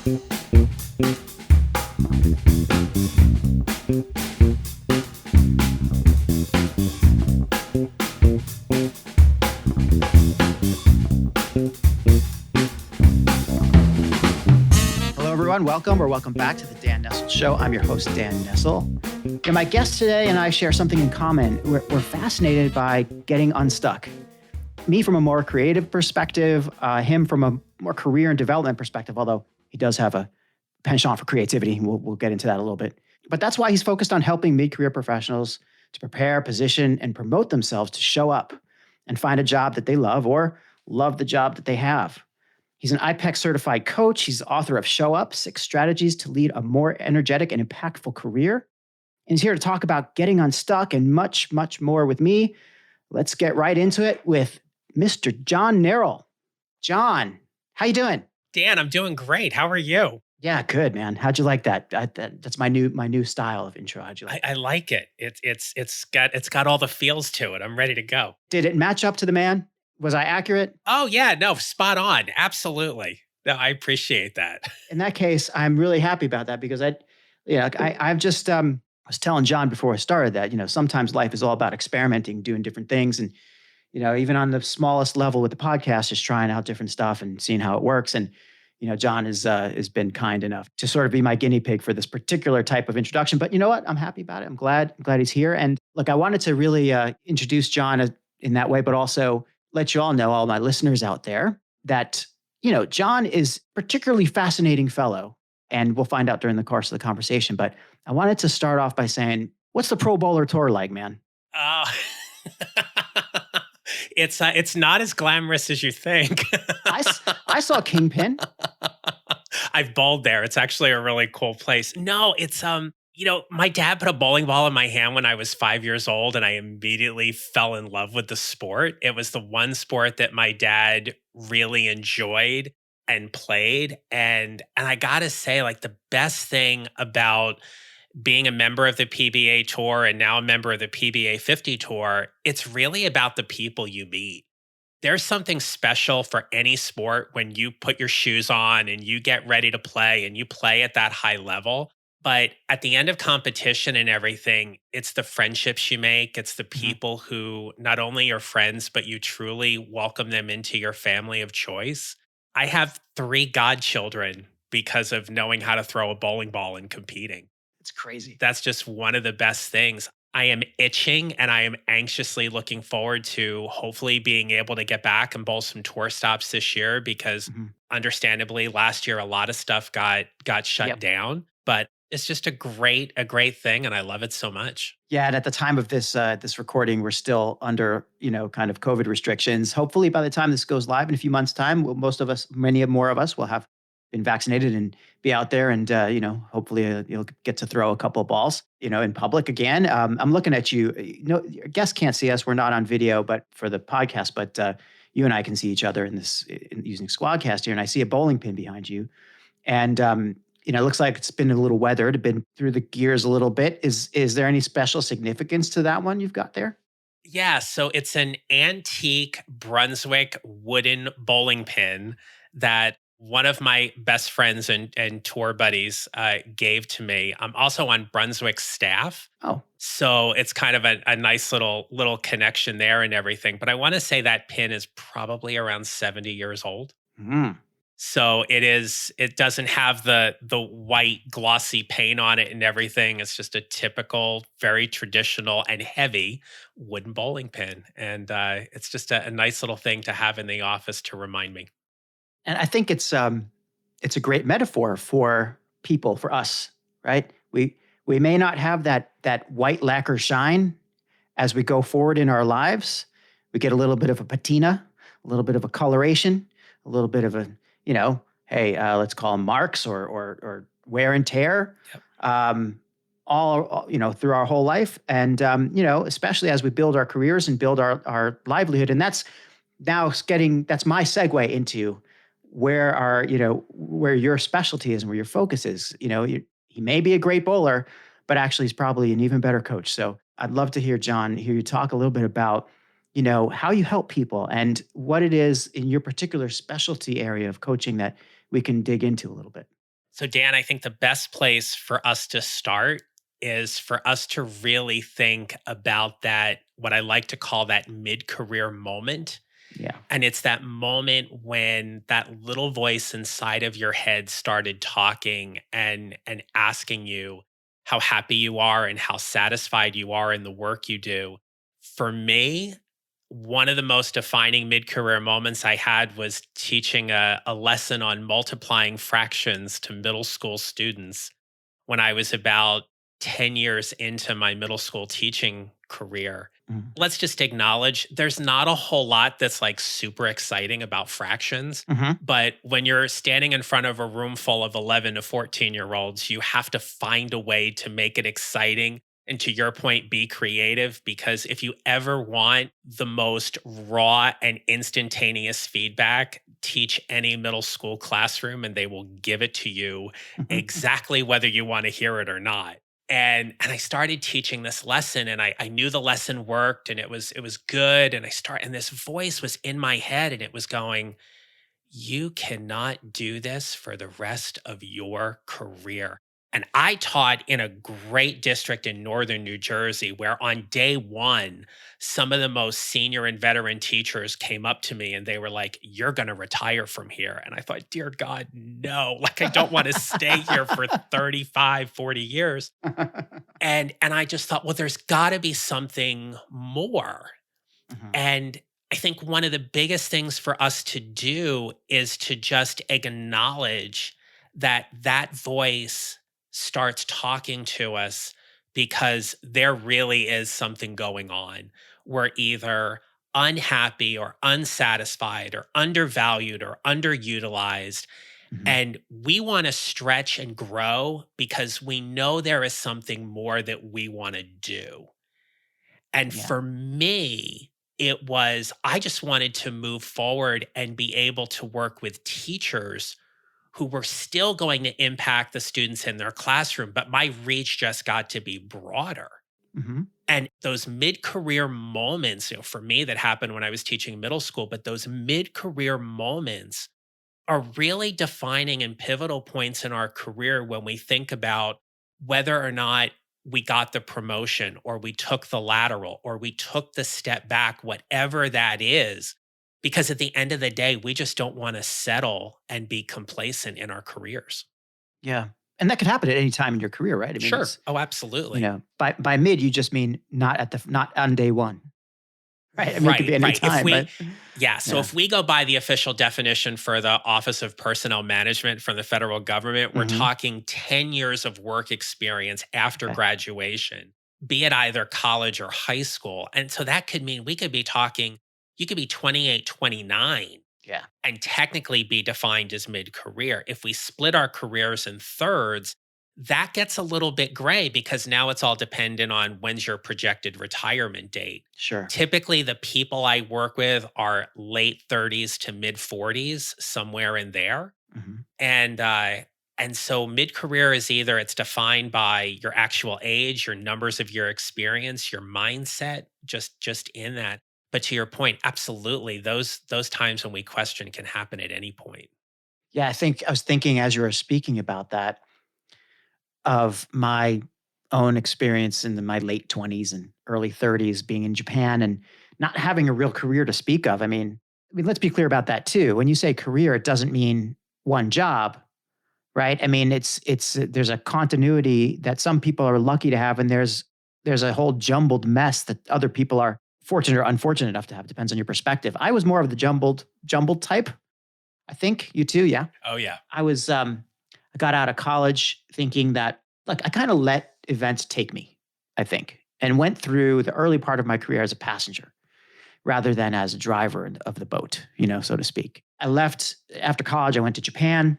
Hello, everyone. Welcome back to the Dan Nessel Show. I'm your host, Dan Nessel. And my guest today and I share something in common. We're fascinated by getting unstuck. Me from a more creative perspective, him from a more career and development perspective, although he does have a penchant for creativity. We'll get into that a little bit. But that's why he's focused on helping mid-career professionals to prepare, position, and promote themselves to show up and find a job that they love or love the job that they have. He's an IPEX certified coach. He's the author of Show Up, 6 Strategies to Lead a More Energetic and Impactful Career. And he's here to talk about getting unstuck and much, much more with me. Let's get right into it with Mr. John Neral. John, how you doing? Dan, I'm doing great. How are you? Yeah, good, man. How'd you like that? That's my new style of intro. How'd you like I like it. It's got all the feels to it. I'm ready to go. Did it match up to the man? Was I accurate? Oh yeah, no, spot on. Absolutely. No, I appreciate that. In that case, I'm really happy about that because I've just was telling John before I started that, sometimes life is all about experimenting, doing different things. And, even on the smallest level with the podcast, just trying out different stuff and seeing how it works. And, John has been kind enough to sort of be my guinea pig for this particular type of introduction. But you know what? I'm happy about it. I'm glad he's here. And look, I wanted to really introduce John in that way, but also let you all know, all my listeners out there, that, John is a particularly fascinating fellow. And we'll find out during the course of the conversation. But I wanted to start off by saying, what's the Pro Bowler tour like, man? It's not as glamorous as you think. I saw Kingpin. I've bowled there. It's actually a really cool place. No, it's my dad put a bowling ball in my hand when I was 5 years old, and I immediately fell in love with the sport. It was the one sport that my dad really enjoyed and played. And I gotta say, like, the best thing about being a member of the PBA Tour and now a member of the PBA 50 Tour, it's really about the people you meet. There's something special for any sport when you put your shoes on and you get ready to play and you play at that high level. But at the end of competition and everything, it's the friendships you make. It's the people who not only are friends, but you truly welcome them into your family of choice. I have 3 godchildren because of knowing how to throw a bowling ball and competing. It's crazy. That's just one of the best things. I am itching and I am anxiously looking forward to hopefully being able to get back and bowl some tour stops this year because understandably last year a lot of stuff got shut down, but it's just a great thing and I love it so much. Yeah, and at the time of this recording, we're still under, kind of COVID restrictions. Hopefully by the time this goes live in a few months' time, many more of us will have been vaccinated and be out there and, hopefully you'll get to throw a couple of balls, in public again. I'm looking at you. Your guests can't see us. We're not on video, but for the podcast, but you and I can see each other using Squadcast here. And I see a bowling pin behind you. And, it looks like it's been a little weathered, been through the gears a little bit. Is there any special significance to that one you've got there? Yeah, so it's an antique Brunswick wooden bowling pin that one of my best friends and tour buddies gave to me. I'm also on Brunswick's staff. Oh. So it's kind of a nice little connection there and everything. But I want to say that pin is probably around 70 years old. So it doesn't have the white glossy paint on it and everything. It's just a typical, very traditional and heavy wooden bowling pin. And it's just a nice little thing to have in the office to remind me. And I think it's a great metaphor for people, for us, right? We may not have that white lacquer shine as we go forward in our lives. We get a little bit of a patina, a little bit of a coloration, a little bit of a, let's call them marks or wear and tear, all through our whole life. And, especially as we build our careers and build our livelihood. And that's my segue into where your specialty is and where your focus is. He may be a great bowler, but actually he's probably an even better coach. So I'd love to hear you talk a little bit about, how you help people and what it is in your particular specialty area of coaching that we can dig into a little bit. So, Dan, I think the best place for us to start is for us to really think about that, what I like to call that mid career moment. Yeah. And it's that moment when that little voice inside of your head started talking and asking you how happy you are and how satisfied you are in the work you do. For me, one of the most defining mid-career moments I had was teaching a lesson on multiplying fractions to middle school students when I was about 10 years into my middle school teaching career. Mm-hmm. Let's just acknowledge there's not a whole lot that's like super exciting about fractions. Mm-hmm. But when you're standing in front of a room full of 11 to 14-year-olds, you have to find a way to make it exciting. And to your point, be creative, because if you ever want the most raw and instantaneous feedback, teach any middle school classroom and they will give it to you exactly whether you want to hear it or not. And I started teaching this lesson, and I knew the lesson worked and it was good. And this voice was in my head and it was going, you cannot do this for the rest of your career. And I taught in a great district in northern New Jersey where on day one, some of the most senior and veteran teachers came up to me and they were like, you're going to retire from here. And I thought, dear God, no, like I don't want to stay here for 35, 40 years. And I just thought, well, there's got to be something more. Mm-hmm. And I think one of the biggest things for us to do is to just acknowledge that that voice starts talking to us because there really is something going on. We're either unhappy or unsatisfied or undervalued or underutilized. Mm-hmm. And we want to stretch and grow because we know there is something more that we want to do. And Yeah. for me, it was, I just wanted to move forward and be able to work with teachers who were still going to impact the students in their classroom, but my reach just got to be broader. Mm-hmm. And those mid career moments, for me, that happened when I was teaching middle school, but those mid career moments are really defining and pivotal points in our career when we think about whether or not we got the promotion or we took the lateral or we took the step back, whatever that is. Because at the end of the day, we just don't want to settle and be complacent in our careers. Yeah. And that could happen at any time in your career, right? I mean, Sure. it's, Oh, absolutely. by mid, you just mean not on day one, right? I mean, it could be any time, but So if we go by the official definition for the Office of Personnel Management from the federal government, we're Mhm. talking 10 years of work experience after Okay. graduation, be it either college or high school. And so that could mean we could be talking, you could be 28, 29 Yeah. and technically be defined as mid-career. If we split our careers in thirds, that gets a little bit gray because now it's all dependent on when's your projected retirement date. Sure. Typically, the people I work with are late 30s to mid 40s, somewhere in there. Mhm. And so mid-career is either it's defined by your actual age, your numbers of your experience, your mindset, just in that. But to your point, absolutely, those times when we question can happen at any point. Yeah, I was thinking as you were speaking about that of my own experience in my late 20s and early 30s being in Japan and not having a real career to speak of. I mean, let's be clear about that too. When you say career, it doesn't mean one job, right? I mean, there's a continuity that some people are lucky to have, and there's a whole jumbled mess that other people are fortunate or unfortunate enough to have. Depends on your perspective. I was more of the jumbled type. I think you too, yeah. Oh yeah. I got out of college thinking that, like, I kind of let events take me, I think, and went through the early part of my career as a passenger rather than as a driver of the boat, so to speak. I left after college. I went to Japan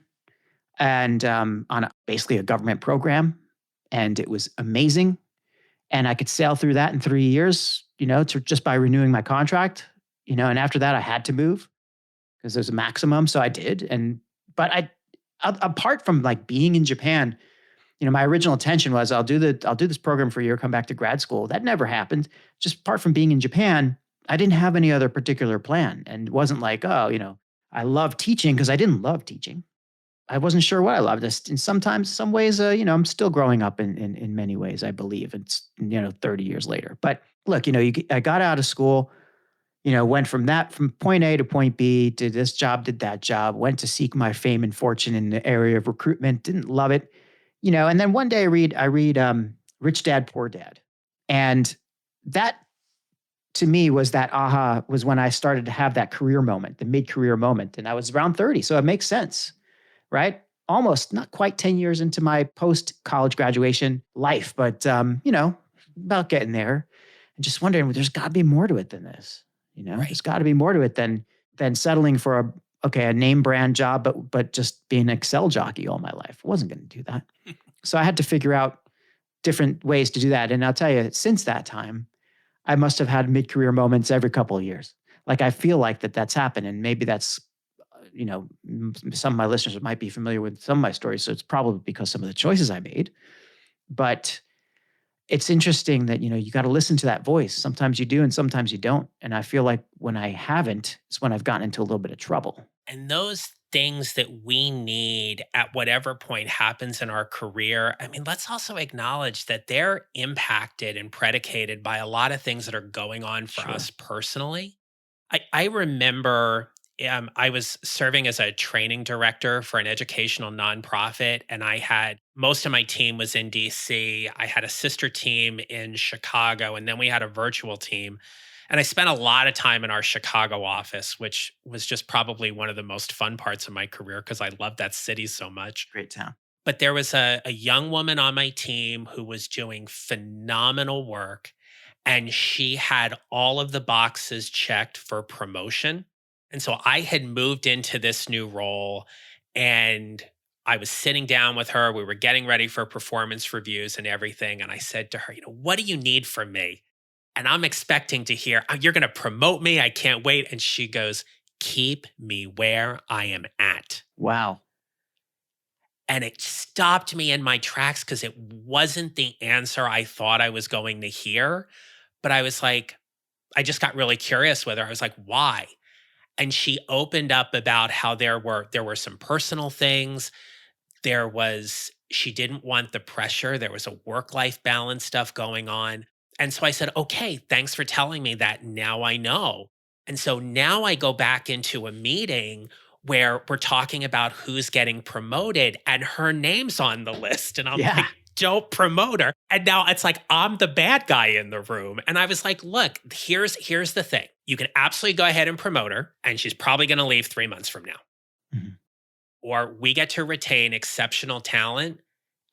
and on basically a government program, and it was amazing. And I could sail through that in 3 years, just by renewing my contract, and after that I had to move because there's a maximum. So I did. But apart from like being in Japan, my original intention was I'll do this program for a year, come back to grad school. That never happened. Just apart from being in Japan, I didn't have any other particular plan. And it wasn't like, I love teaching, because I didn't love teaching. I wasn't sure what I loved. And sometimes, some ways, I'm still growing up in many ways, I believe. It's, 30 years later. But look, I got out of school, went from point A to point B, did this job, did that job, went to seek my fame and fortune in the area of recruitment, didn't love it, and then one day I read Rich Dad, Poor Dad. And that to me was when I started to have that career moment, the mid-career moment. And I was around 30. So it makes sense, right? Almost not quite 10 years into my post-college graduation life, but about getting there. And just wondering, well, there's got to be more to it than this. Right. There's got to be more to it than settling for a name brand job, but just being an Excel jockey all my life. I wasn't going to do that. So I had to figure out different ways to do that. And I'll tell you, since that time, I must have had mid-career moments every couple of years. Like I feel like that's happened. And maybe that's, some of my listeners might be familiar with some of my stories. So it's probably because some of the choices I made. But it's interesting that, you got to listen to that voice. Sometimes you do and sometimes you don't. And I feel like when I haven't, it's when I've gotten into a little bit of trouble. And those things that we need at whatever point happens in our career, I mean, let's also acknowledge that they're impacted and predicated by a lot of things that are going on for Sure. us personally. I remember I was serving as a training director for an educational nonprofit, and I had most of my team was in DC. I had a sister team in Chicago, and then we had a virtual team. And I spent a lot of time in our Chicago office, which was just probably one of the most fun parts of my career because I loved that city so much. Great town. But there was a young woman on my team who was doing phenomenal work, and she had all of the boxes checked for promotion. And so I had moved into this new role, and I was sitting down with her. We were getting ready for performance reviews and everything. And I said to her, what do you need from me? And I'm expecting to hear, "Oh, you're going to promote me. I can't wait." And she goes, "Keep me where I am at." Wow. And it stopped me in my tracks because it wasn't the answer I thought I was going to hear. But I was like, I just got really curious with her. I was like, why? And she opened up about how there were some personal things. She didn't want the pressure. There was a work-life balance stuff going on. And so I said, okay, thanks for telling me that. Now I know. And so now I go back into a meeting where we're talking about who's getting promoted and her name's on the list. And I'm Yeah. like, don't promote her. And now it's like, I'm the bad guy in the room. And I was like, look, here's the thing. You can absolutely go ahead and promote her, and she's probably going to leave 3 months from now. Mm-hmm. Or we get to retain exceptional talent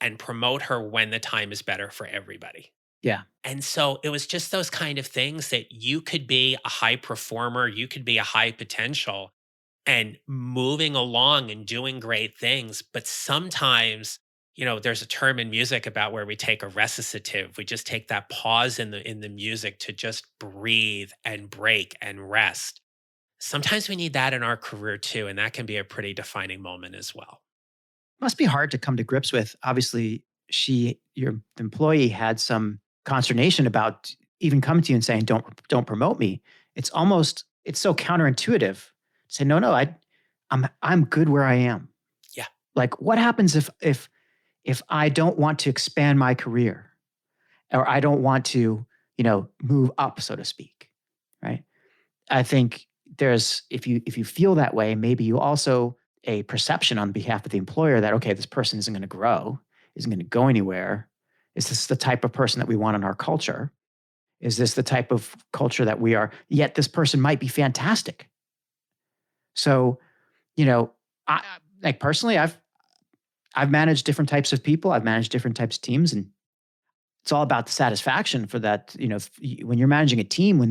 and promote her when the time is better for everybody. Yeah. And so it was just those kind of things that you could be a high performer, you could be a high potential and moving along and doing great things. But sometimes, there's a term in music about where we take a recitative. We just take that pause in the music to just breathe and break and rest. Sometimes we need that in our career too. And that can be a pretty defining moment as well. Must be hard to come to grips with. Obviously, your employee had some consternation about even coming to you and saying, don't promote me. It's so counterintuitive. Say, no, I'm good where I am. Yeah. Like, what happens if I don't want to expand my career, or I don't want to, move up, so to speak, right? I think if you feel that way, maybe you also a perception on behalf of the employer that, okay, this person isn't going to grow, isn't going to go anywhere. Is this the type of person that we want in our culture? Is this the type of culture that we are? Yet this person might be fantastic. So, I like personally, I've managed different types of people. I've managed different types of teams, and it's all about the satisfaction for that. When you're managing a team, when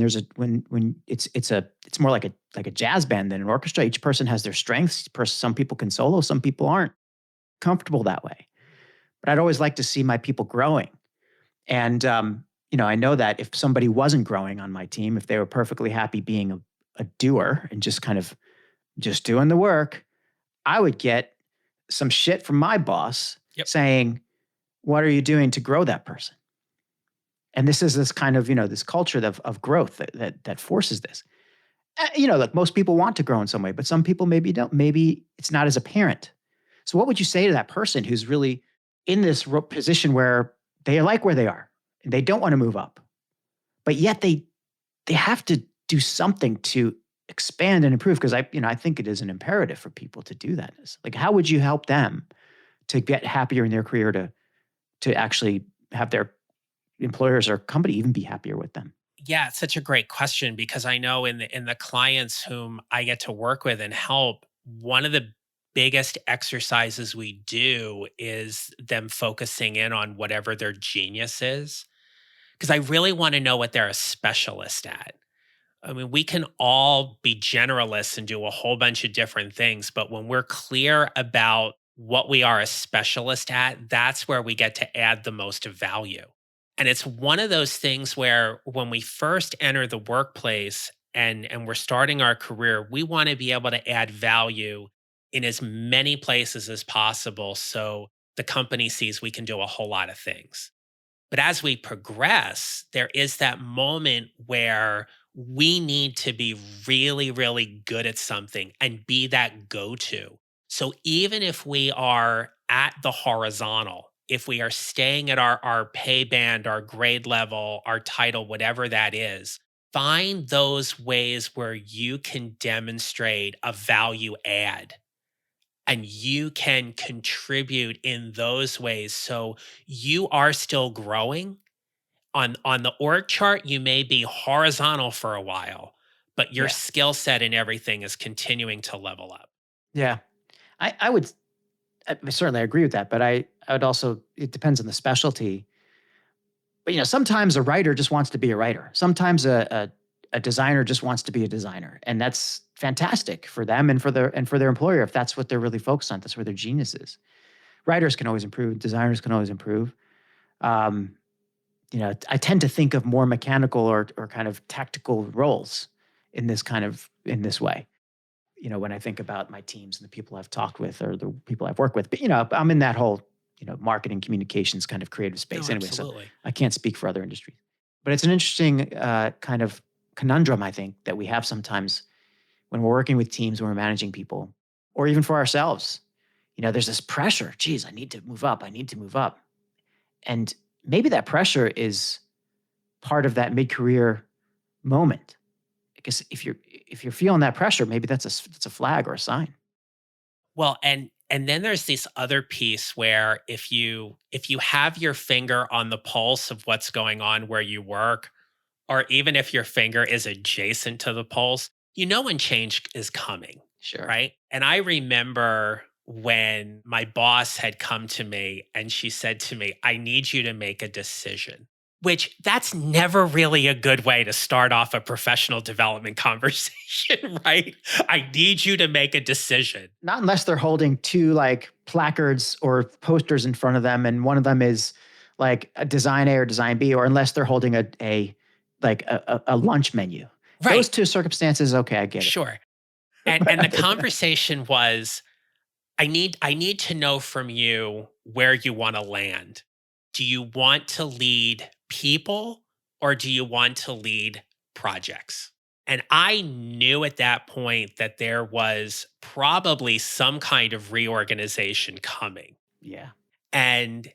it's more like a jazz band than an orchestra. Each person has their strengths. Some people can solo, some people aren't comfortable that way. But I'd always like to see my people growing. And I know that if somebody wasn't growing on my team, if they were perfectly happy being a doer and just kind of just doing the work, I would get some shit from my boss saying, what are you doing to grow that person? And this is this kind of, this culture of growth that forces this. Like most people want to grow in some way, but some people maybe don't. Maybe it's not as apparent. So what would you say to that person who's really in this position where they like where they are and they don't want to move up, but yet they have to do something to expand and improve? Because I think it is an imperative for people to do that. Like, how would you help them to get happier in their career, to actually have their employers or company even be happier with them? Yeah, it's such a great question because I know in the clients whom I get to work with and help, one of the biggest exercises we do is them focusing in on whatever their genius is. Because I really want to know what they're a specialist at. I mean, we can all be generalists and do a whole bunch of different things, but when we're clear about what we are a specialist at, that's where we get to add the most value. And it's one of those things where when we first enter the workplace and we're starting our career, we want to be able to add value in as many places as possible so the company sees we can do a whole lot of things. But as we progress, there is that moment where we need to be really, really good at something and be that go to. So even if we are at the horizontal, if we are staying at our pay band, our grade level, our title, whatever that is, find those ways where you can demonstrate a value add and you can contribute in those ways so you are still growing. On the org chart you may be horizontal for a while, but your Yeah. skill set and everything is continuing to level up. Yeah. I would certainly agree with that, but I would also, it depends on the specialty. But sometimes a writer just wants to be a writer. Sometimes a designer just wants to be a designer, and that's fantastic for them and for their employer if that's what they're really focused on. That's where their genius is. Writers can always improve. Designers can always improve. Um, I tend to think of more mechanical or kind of tactical roles in this way. When I think about my teams and the people I've talked with or the people I've worked with. But I'm in that whole marketing communications kind of creative No, space anyway. So absolutely. I can't speak for other industries. But it's an interesting kind of conundrum, I think, that we have sometimes when we're working with teams, when we're managing people, or even for ourselves. There's this pressure. Geez, I need to move up. I need to move up. And maybe that pressure is part of that mid-career moment. Because if you're feeling that pressure, maybe that's a flag or a sign. Well, and then there's this other piece where if you have your finger on the pulse of what's going on where you work, or even if your finger is adjacent to the pulse, you know when change is coming, Sure. right? And I remember when my boss had come to me and she said to me, I need you to make a decision, which that's never really a good way to start off a professional development conversation, right? I need you to make a decision. Not unless they're holding two like placards or posters in front of them, and one of them is like a design A or design B, or unless they're holding a lunch menu. Right. Those two circumstances, okay, I get it. Sure. And But the other than that, conversation was, I need to know from you where you want to land. Do you want to lead people or do you want to lead projects? And I knew at that point that there was probably some kind of reorganization coming. yeah. And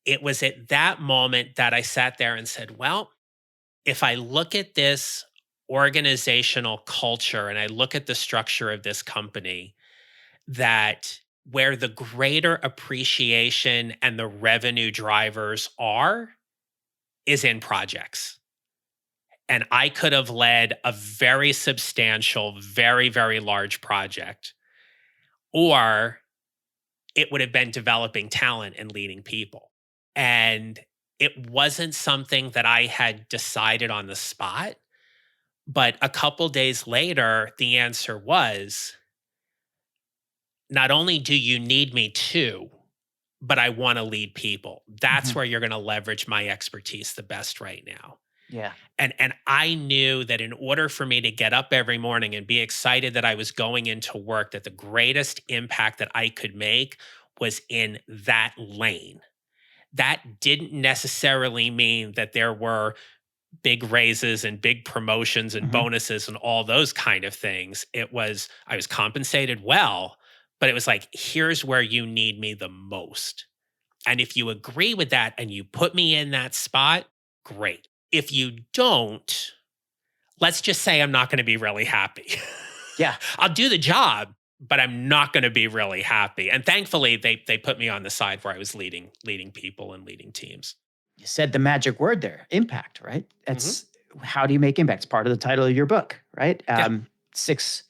it was at that moment that I sat there and said, well, if I look at this organizational culture and I look at the structure of this company, that where the greater appreciation and the revenue drivers are is in projects. And I could have led a very substantial, very, very large project, or it would have been developing talent and leading people. And it wasn't something that I had decided on the spot. But a couple days later, the answer was not only do you need me to, but I want to lead people. That's Mhm. where you're going to leverage my expertise the best right now. Yeah. And I knew that in order for me to get up every morning and be excited that I was going into work, that the greatest impact that I could make was in that lane. That didn't necessarily mean that there were big raises and big promotions and Mhm. bonuses and all those kind of things. It was, I was compensated well, but it was like, here's where you need me the most. And if you agree with that and you put me in that spot, great. If you don't, let's just say I'm not going to be really happy. Yeah. I'll do the job, but I'm not going to be really happy. And thankfully, they put me on the side where I was leading people and leading teams. You said the magic word there, impact, right? That's how do you make impact? It's part of the title of your book, right? Six,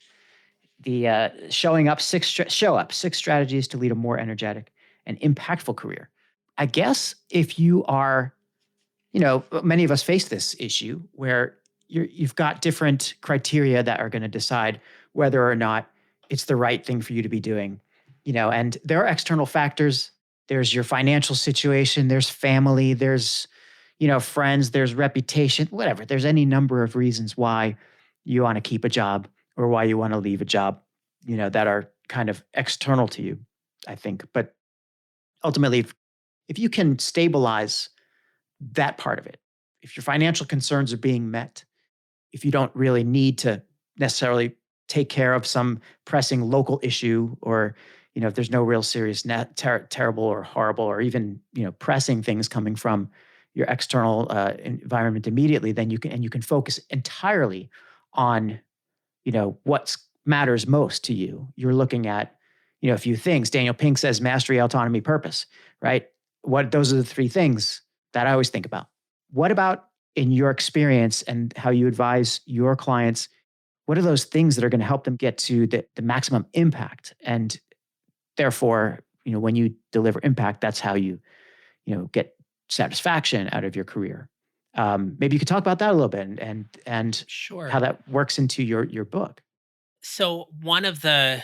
the showing up, show up, six strategies to lead a more energetic and impactful career. I guess if you are, many of us face this issue where you've got different criteria that are going to decide whether or not it's the right thing for you to be doing, and there are external factors. There's your financial situation, there's family, there's, friends, there's reputation, whatever. There's any number of reasons why you want to keep a job or why you want to leave a job, that are kind of external to you, I think. But ultimately, if you can stabilize that part of it, if your financial concerns are being met, if you don't really need to necessarily take care of some pressing local issue, or if there's no real serious terrible or horrible or even pressing things coming from your external environment immediately, then you can focus entirely on what matters most to you. You're looking at a few things. Daniel Pink says mastery, autonomy, purpose, right? Those are the three things that I always think about. What about in your experience and how you advise your clients? What are those things that are going to help them get to the maximum impact? And therefore, when you deliver impact, that's how you get satisfaction out of your career. Maybe you could talk about that a little bit and Sure. how that works into your book. So one of the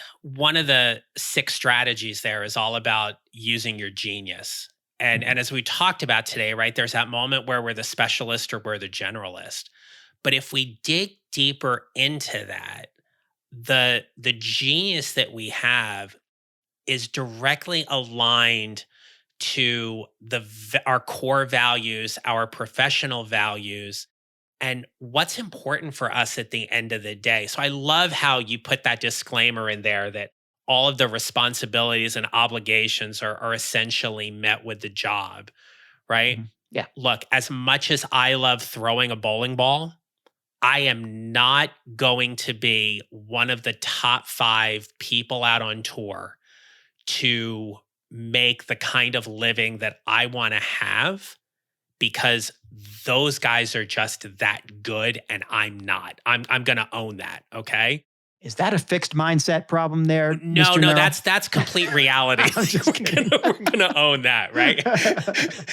six strategies there is all about using your genius. And as we talked about today, right, there's that moment where we're the specialist or we're the generalist. But if we dig deeper into that, the genius that we have is directly aligned to our core values, our professional values, and what's important for us at the end of the day. So I love how you put that disclaimer in there that all of the responsibilities and obligations are essentially met with the job, right? Yeah. Look, as much as I love throwing a bowling ball, I am not going to be one of the top 5 people out on tour to make the kind of living that I want to have, because those guys are just that good and I'm not. I'm going to own that, okay? Is that a fixed mindset problem there, No, Mr. no, Neral? that's complete reality. We're gonna own that, right?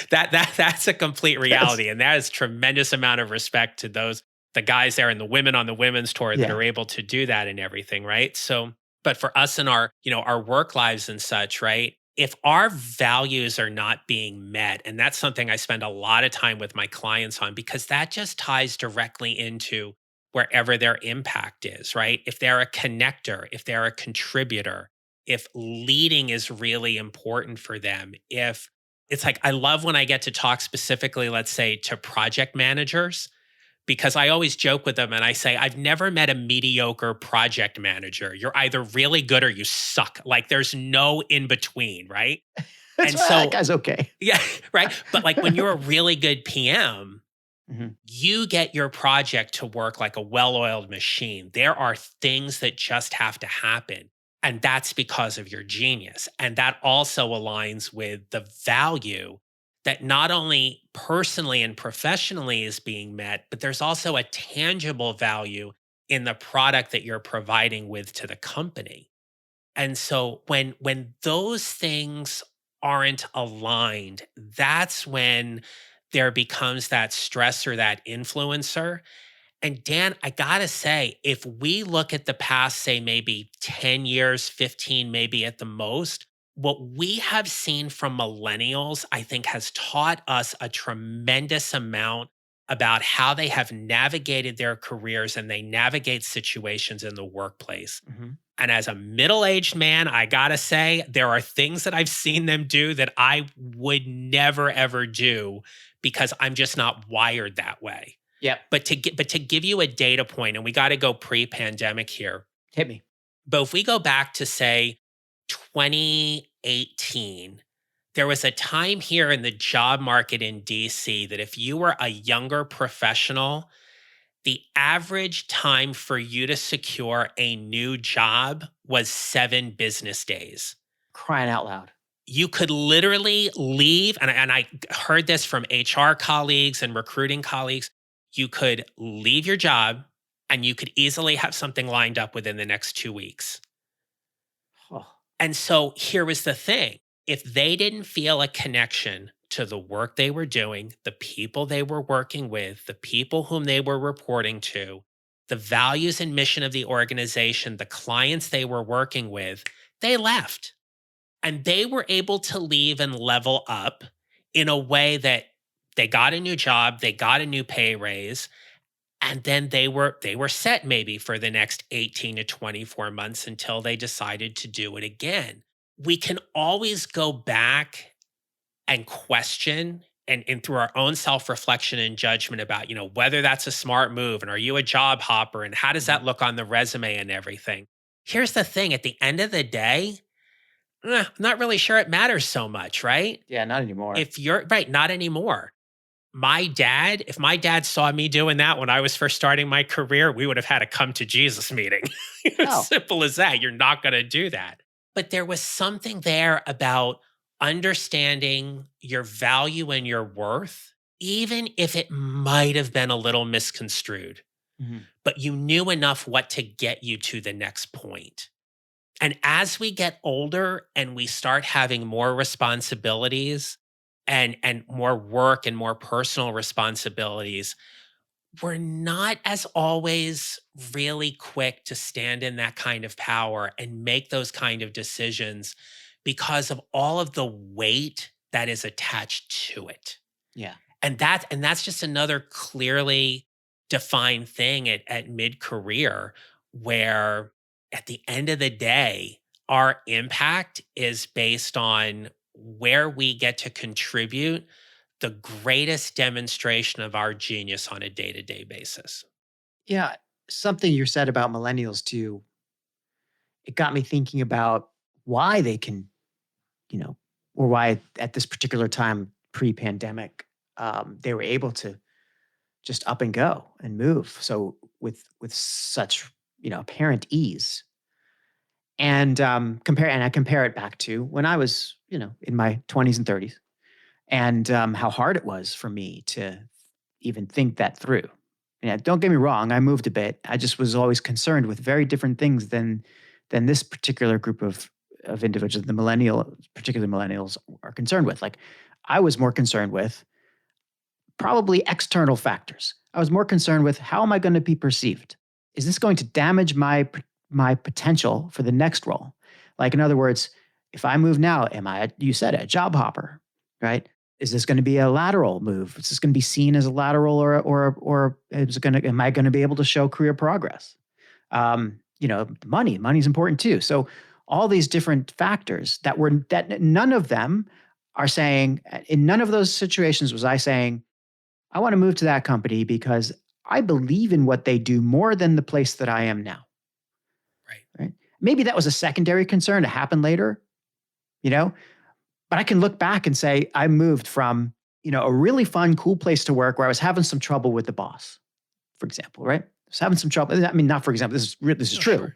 That's a complete reality, and that is tremendous amount of respect to the guys there and the women on the women's tour that are able to do that and everything, right? So, but for us in our our work lives and such, right? If our values are not being met, and that's something I spend a lot of time with my clients on, because that just ties directly into wherever their impact is, right? If they're a connector, if they're a contributor, if leading is really important for them, if it's like, I love when I get to talk specifically, let's say, to project managers, because I always joke with them and I say, I've never met a mediocre project manager. You're either really good or you suck. Like there's no in between, right? And so that guy's okay. Yeah, right. But like when you're a really good PM, you get your project to work like a well-oiled machine. There are things that just have to happen. And that's because of your genius. And that also aligns with the value that not only personally and professionally is being met, but there's also a tangible value in the product that you're providing with to the company. And so when those things aren't aligned, that's when there becomes that stressor, that influencer. And Dan, I gotta say, if we look at the past, say maybe 10 years, 15, maybe at the most, what we have seen from millennials, I think has taught us a tremendous amount about how they have navigated their careers and they navigate situations in the workplace. And as a middle-aged man, I gotta say, there are things that I've seen them do that I would never, ever do because I'm just not wired that way. Yeah. But to give you a data point, and we got to go pre-pandemic here. Hit me. But if we go back to say 2018. There was a time here in the job market in DC that if you were a younger professional, the average time for you to secure a new job was 7 business days. Crying out loud. You could literally leave, and I heard this from HR colleagues and recruiting colleagues. You could leave your job and you could easily have something lined up within the next 2 weeks. Oh, And so here was the thing, if they didn't feel a connection to the work they were doing, the people they were working with, the people whom they were reporting to, the values and mission of the organization, the clients they were working with, they left. And they were able to leave and level up in a way that they got a new job, they got a new pay raise, and then they were set maybe for the next 18 to 24 months until they decided to do it again. We can always go back and question and through our own self-reflection and judgment about, whether that's a smart move and are you a job hopper and how does that look on the resume and everything. Here's the thing, at the end of the day, I'm not really sure it matters so much, right? yeah, not anymore. If you're right, not anymore. If my dad saw me doing that when I was first starting my career, we would have had a come to Jesus meeting. Oh. Simple as that. You're not going to do that. But there was something there about understanding your value and your worth, even if it might have been a little misconstrued, but you knew enough what to get you to the next point. And as we get older and we start having more responsibilities and more work and more personal responsibilities, we're not as always really quick to stand in that kind of power and make those kind of decisions because of all of the weight that is attached to it. Yeah. And that's just another clearly defined thing at mid-career, where at the end of the day, our impact is based on where we get to contribute the greatest demonstration of our genius on a day-to-day basis. Yeah. Something you said about millennials too, it got me thinking about why they can, or why at this particular time pre-pandemic, they were able to just up and go and move. So with such, apparent ease. And I compare it back to when I was, in my 20s and 30s, and how hard it was for me to even think that through. Yeah, don't get me wrong, I moved a bit. I just was always concerned with very different things than this particular group of individuals, particularly millennials, are concerned with. Like, I was more concerned with probably external factors. I was more concerned with, how am I going to be perceived? Is this going to damage my potential for the next role? Like, in other words, if I move now, am I, you said, a job hopper, right? Is this going to be a lateral move? Is this going to be seen as a lateral, or am I going to be able to show career progress? Money's important too. So all these different factors that none of them are saying, in none of those situations was I saying, I want to move to that company because I believe in what they do more than the place that I am now. Right. Maybe that was a secondary concern to happen later, but I can look back and say, I moved from, a really fun, cool place to work where I was having some trouble with the boss, for example, right? I was having some trouble. I mean, not for example, this is true, Sure.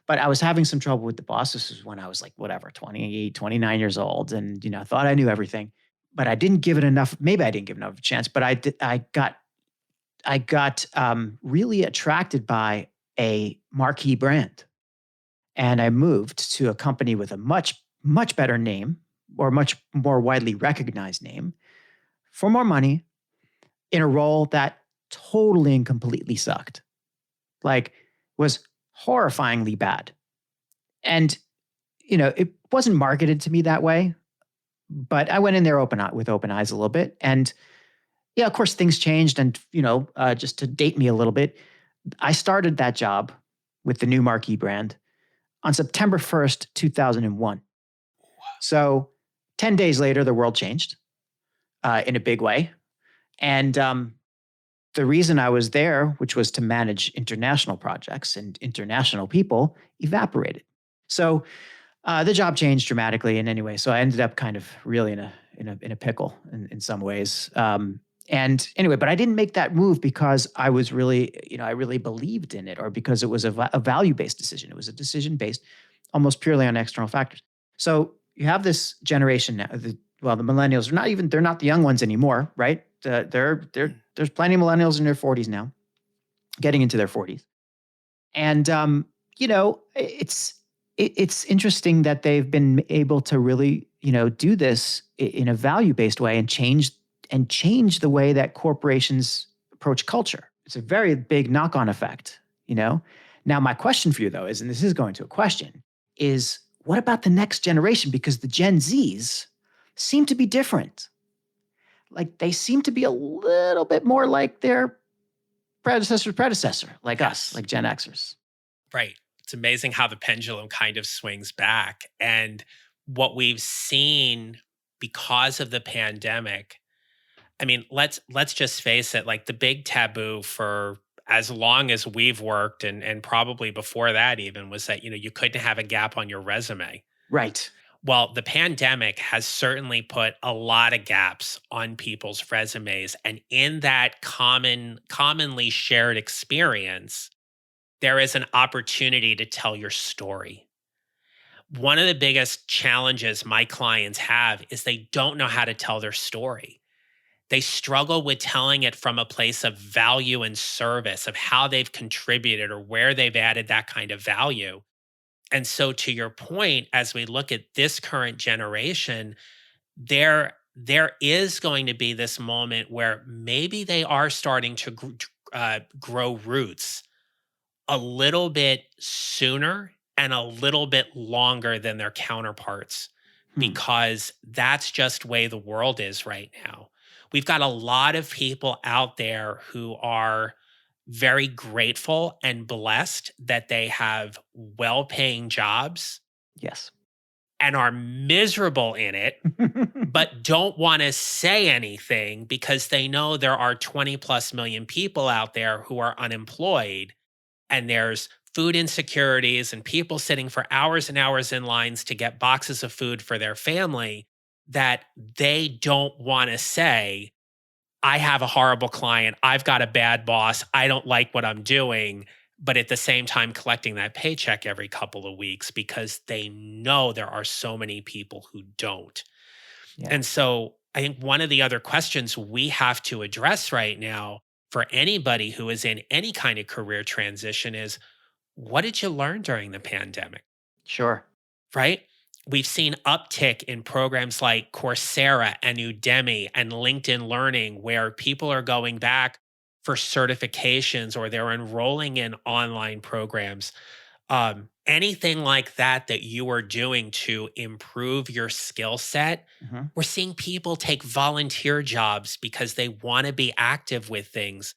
but I was having some trouble with the boss. This is when I was like, 28, 29 years old, and, I thought I knew everything, but I didn't give it enough. Maybe I didn't give enough of a chance, but I got really attracted by a marquee brand. And I moved to a company with a much, much better name, or much more widely recognized name, for more money, in a role that totally and completely sucked. Like, was horrifyingly bad. And, it wasn't marketed to me that way, but I went in there with open eyes a little bit. And yeah, of course, things changed. And, just to date me a little bit, I started that job with the new marquee brand on September 1st, 2001. So 10 days later, the world changed in a big way. And the reason I was there, which was to manage international projects and international people, evaporated. So The job changed dramatically in any way, so I ended up kind of really in a pickle in some ways. And anyway, but I didn't make that move because I was really, I really believed in it, or because it was a value based decision. It was a decision based almost purely on external factors. So you have this generation now. The millennials are not even, they're not the young ones anymore, right? There's plenty of millennials in their 40s now, getting into their 40s. And it's interesting that they've been able to really, do this in a value-based way and change the way that corporations approach culture. It's a very big knock-on effect. Now, my question for you though is, and this is going to a question, is what about the next generation? Because the Gen Zs seem to be different. Like they seem to be a little bit more like their predecessor, like us, like Gen Xers. Right. It's amazing how the pendulum kind of swings back. And what we've seen because of the pandemic, I mean, let's just face it, like the big taboo for as long as we've worked and probably before that even was that, you couldn't have a gap on your resume. Right. Well, the pandemic has certainly put a lot of gaps on people's resumes. And in that commonly shared experience, there is an opportunity to tell your story. One of the biggest challenges my clients have is they don't know how to tell their story. They struggle with telling it from a place of value and service, of how they've contributed or where they've added that kind of value. And so, to your point, as we look at this current generation, there is going to be this moment where maybe they are starting to grow roots a little bit sooner and a little bit longer than their counterparts, because that's just the way the world is right now. We've got a lot of people out there who are very grateful and blessed that they have well-paying jobs. Yes. And are miserable in it, but don't want to say anything because they know there are 20 plus million people out there who are unemployed, and there's food insecurities and people sitting for hours and hours in lines to get boxes of food for their family, that they don't want to say, I have a horrible client, I've got a bad boss, I don't like what I'm doing, but at the same time collecting that paycheck every couple of weeks because they know there are so many people who don't. Yeah. And so I think one of the other questions we have to address right now for anybody who is in any kind of career transition is, what did you learn during the pandemic? Sure. Right? We've seen uptick in programs like Coursera and Udemy and LinkedIn Learning, where people are going back for certifications or they're enrolling in online programs. Anything like that you are doing to improve your skill set. Mm-hmm. We're seeing people take volunteer jobs because they want to be active with things.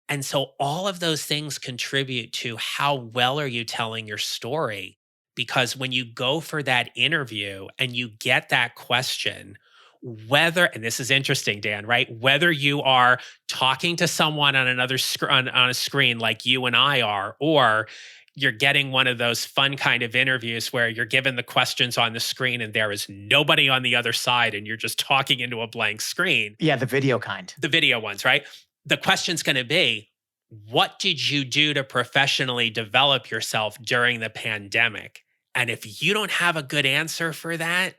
And so all of those things contribute to how well are you telling your story? Because when you go for that interview and you get that question, whether, and this is interesting, Dan, right? Whether you are talking to someone on another on a screen like you and I are, or you're getting one of those fun kind of interviews where you're given the questions on the screen and there is nobody on the other side and you're just talking into a blank screen. Yeah, the video kind. The video ones, right? The question's going to be, what did you do to professionally develop yourself during the pandemic? And if you don't have a good answer for that,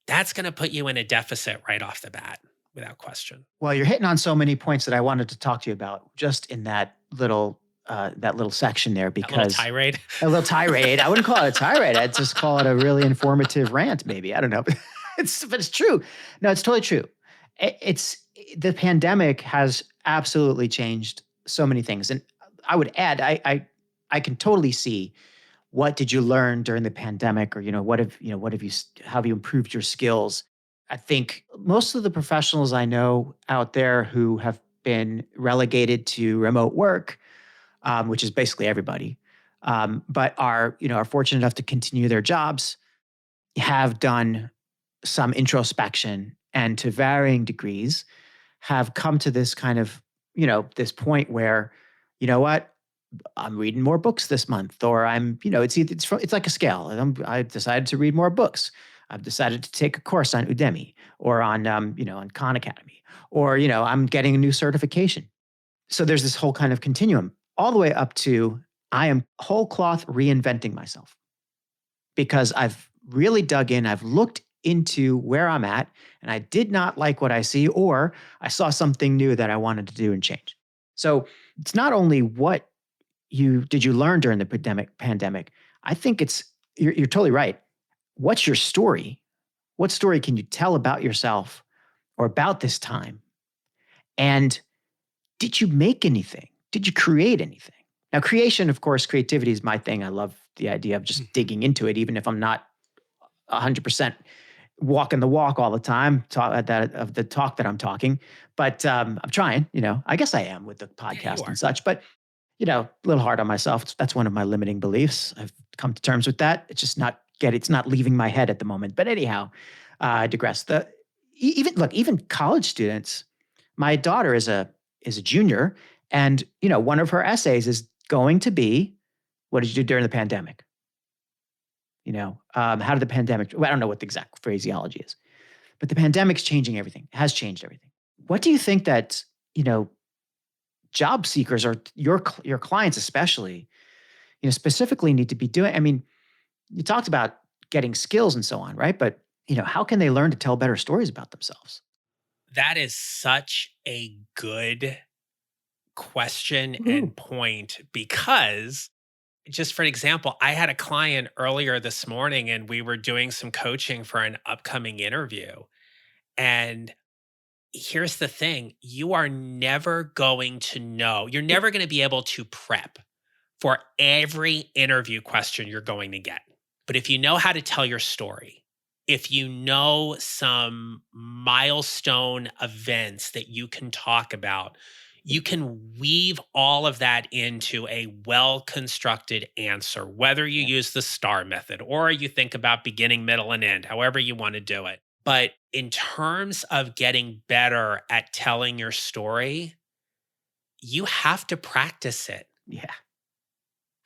that's going to put you in a deficit right off the bat, without question. Well, you're hitting on so many points that I wanted to talk to you about just in that little section there, because a little tirade. I wouldn't call it a tirade. I'd just call it a really informative rant, maybe. I don't know. But it's true. No, it's totally true. The pandemic has absolutely changed so many things. And I would add, I can totally see, what did you learn during the pandemic, or how have you improved your skills? I think most of the professionals I know out there who have been relegated to remote work, which is basically everybody, but are fortunate enough to continue their jobs, have done some introspection, and to varying degrees have come to this kind of, this point where, you know what, I'm reading more books this month, or it's like a scale. I've decided to read more books. I've decided to take a course on Udemy or on Khan Academy, or I'm getting a new certification. So there's this whole kind of continuum all the way up to I am whole cloth reinventing myself because I've really dug in. I've looked into where I'm at and I did not like what I see, or I saw something new that I wanted to do and change. So it's not only what you learn during the pandemic. I think you're totally right. What's your story? What story can you tell about yourself or about this time? And did you make anything? Did you create anything? Now, creation, of course, creativity is my thing. I love the idea of just digging into it, even if I'm not 100% walking the walk all the time, of the talk that I'm talking. But I'm trying, I guess I am with the podcast and such. But a little hard on myself. That's one of my limiting beliefs. I've come to terms with that. It's not leaving my head at the moment. But anyhow, I digress. Even college students. My daughter is a junior, and one of her essays is going to be, "What did you do during the pandemic?" How did the pandemic? Well, I don't know what the exact phraseology is, but the pandemic's changing everything. It has changed everything. What do you think that job seekers or your clients especially, specifically need to be doing? I mean, you talked about getting skills and so on, right? But how can they learn to tell better stories about themselves? That is such a good question Woo-hoo. and point, because just for an example, I had a client earlier this morning and we were doing some coaching for an upcoming interview. And here's the thing, you are never going to know, you're never going to be able to prep for every interview question you're going to get. But if you know how to tell your story, if you know some milestone events that you can talk about, you can weave all of that into a well constructed answer, whether you use the STAR method or you think about beginning, middle, and end, however you want to do it. But in terms of getting better at telling your story, you have to practice it. Yeah.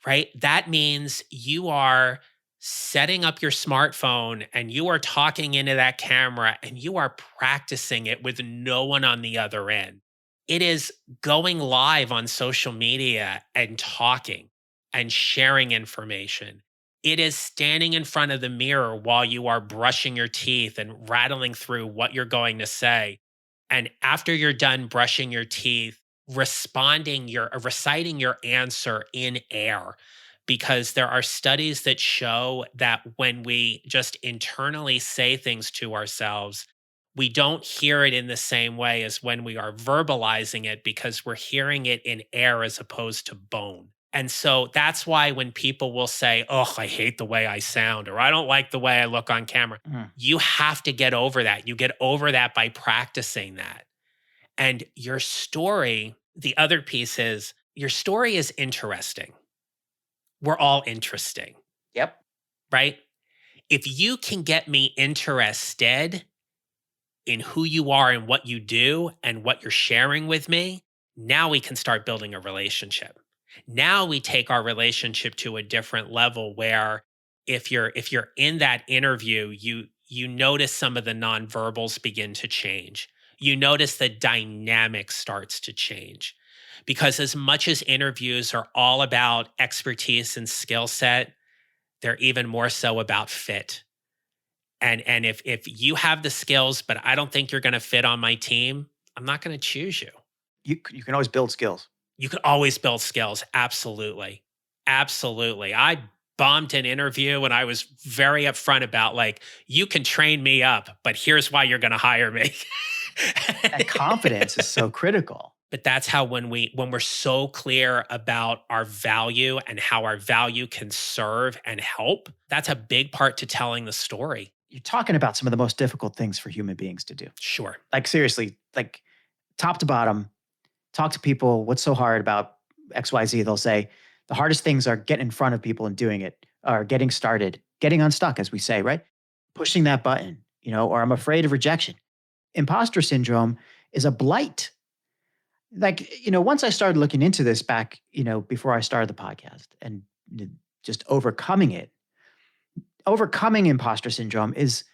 Right? That means you are setting up your smartphone and you are talking into that camera and you are practicing it with no one on the other end. It is going live on social media and talking and sharing information. It is standing in front of the mirror while you are brushing your teeth and rattling through what you're going to say. And after you're done brushing your teeth, reciting your answer in air, because there are studies that show that when we just internally say things to ourselves, we don't hear it in the same way as when we are verbalizing it, because we're hearing it in air as opposed to bone. And so that's why when people will say, "Oh, I hate the way I sound," or "I don't like the way I look on camera," you have to get over that. You get over that by practicing that. And your story, the other piece is your story is interesting. We're all interesting, Yep. right? If you can get me interested in who you are and what you do and what you're sharing with me, now we can start building a relationship. Now we take our relationship to a different level where if you're in that interview, you notice some of the nonverbals begin to change. You notice the dynamic starts to change. Because as much as interviews are all about expertise and skill set, they're even more so about fit. And if you have the skills, but I don't think you're going to fit on my team, I'm not going to choose you. You can always build skills. You can always build skills. Absolutely. Absolutely. I bombed an interview and I was very upfront about, like, you can train me up, but here's why you're going to hire me. That confidence is so critical. But that's how when we're so clear about our value and how our value can serve and help, that's a big part to telling the story. You're talking about some of the most difficult things for human beings to do. Sure. Like seriously, like top to bottom, talk to people. What's so hard about XYZ? They'll say the hardest things are getting in front of people and doing it, or getting started, getting unstuck, as we say, right? Pushing that button, or I'm afraid of rejection. Imposter syndrome is a blight. like, once I started looking into this back, before I started the podcast and just overcoming imposter syndrome is,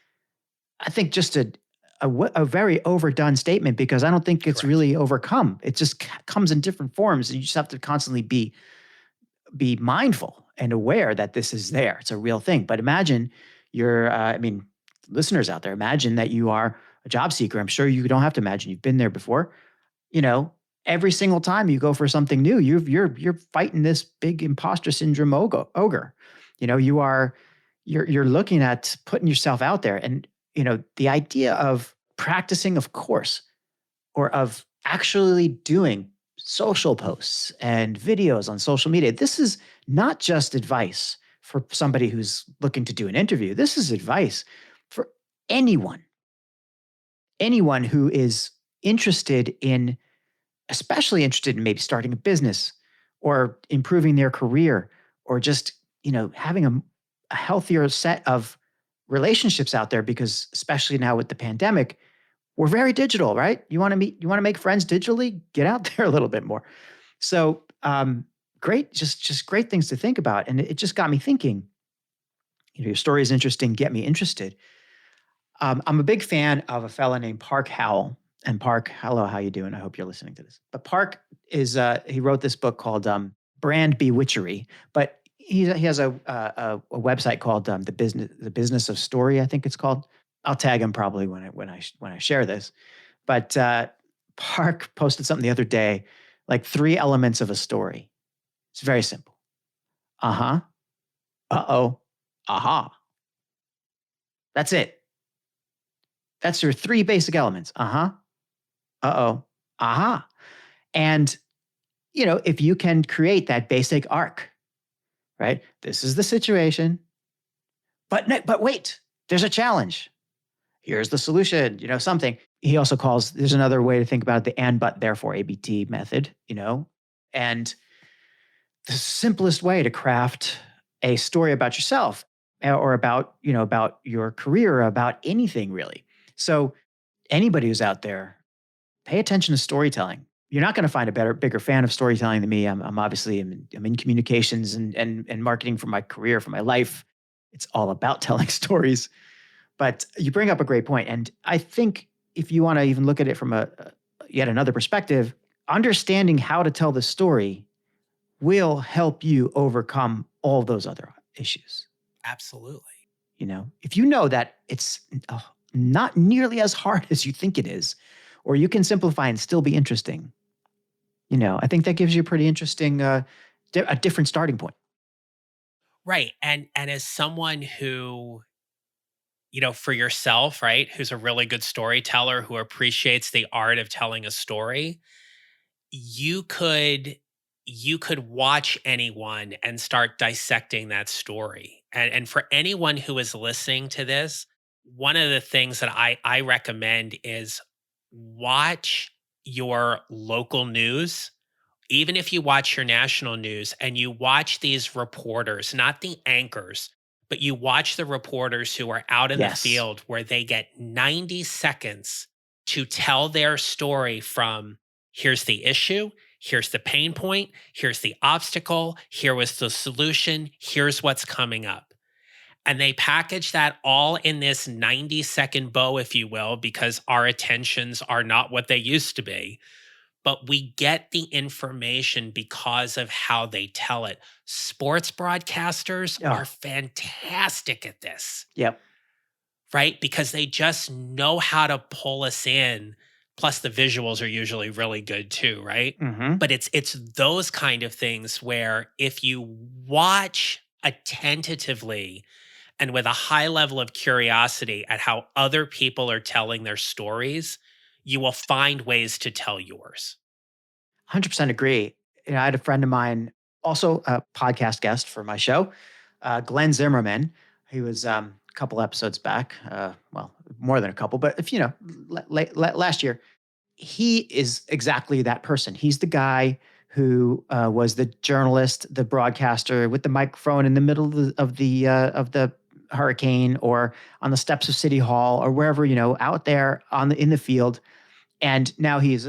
I think, just a very overdone statement, because I don't think it's Correct. really overcome. It just comes in different forms, and you just have to constantly be mindful and aware that this is there. It's a real thing. But imagine listeners out there, imagine that you are a job seeker. I'm sure you don't have to imagine, you've been there before. You know, every single time you go for something new, you're fighting this big imposter syndrome ogre. You're looking at putting yourself out there, and the idea of practicing, of course, or of actually doing social posts and videos on social media. This is not just advice for somebody who's looking to do an interview. This is advice for anyone, anyone who is interested in, especially interested in maybe starting a business or improving their career, or just, having a healthier set of relationships out there, because especially now with the pandemic, we're very digital, right? You want to make friends digitally, get out there a little bit more. So, great, just great things to think about. And it just got me thinking, your story is interesting, get me interested. I'm a big fan of a fella named Park Howell. And Park, hello, how you doing? I hope you're listening to this. But Park he wrote this book called Brand Bewitchery. But he has a website called the Business of Story, I think it's called. I'll tag him probably when I share this. But Park posted something the other day, like 3 elements of a story. It's very simple. Uh-huh. Uh-oh. Aha. That's it. That's your 3 basic elements. Uh-huh. Uh-oh. Aha. And, if you can create that basic arc, right? This is the situation. But wait, there's a challenge. Here's the solution, something. He also there's another way to think about it, the and, but, therefore, ABT method, and the simplest way to craft a story about yourself, or about your career, about anything really. So anybody who's out there, pay attention to storytelling. You're not going to find a bigger fan of storytelling than me. I'm obviously I'm in communications and marketing for my career, for my life. It's all about telling stories. But you bring up a great point. And I think if you want to even look at it from yet another perspective, understanding how to tell the story will help you overcome all those other issues. Absolutely. If you know that it's not nearly as hard as you think it is, or you can simplify and still be interesting, I think that gives you a pretty interesting, a different starting point. Right. And as someone who, for yourself, right, who's a really good storyteller, who appreciates the art of telling a story, you could watch anyone and start dissecting that story. And for anyone who is listening to this, one of the things that I recommend is watch your local news. Even if you watch your national news and you watch these reporters, not the anchors, but you watch the reporters who are out in the Yes. field, where they get 90 seconds to tell their story from, here's the issue, here's the pain point, here's the obstacle, here was the solution, here's what's coming up. And they package that all in this 90-second bow, if you will, because our attentions are not what they used to be. But we get the information because of how they tell it. Sports broadcasters are Oh, fantastic at this, yep. right? Because they just know how to pull us in. Plus, the visuals are usually really good too, right? Mm-hmm. But it's those kind of things where if you watch attentively and with a high level of curiosity at how other people are telling their stories, you will find ways to tell yours. 100% agree. I had a friend of mine, also a podcast guest for my show, Glenn Zimmerman. He was a couple episodes back, well, more than a couple, but if last year, he is exactly that person. He's the guy who was the journalist, the broadcaster with the microphone in the middle of the hurricane, or on the steps of City Hall, or wherever, out there in the field. And now he's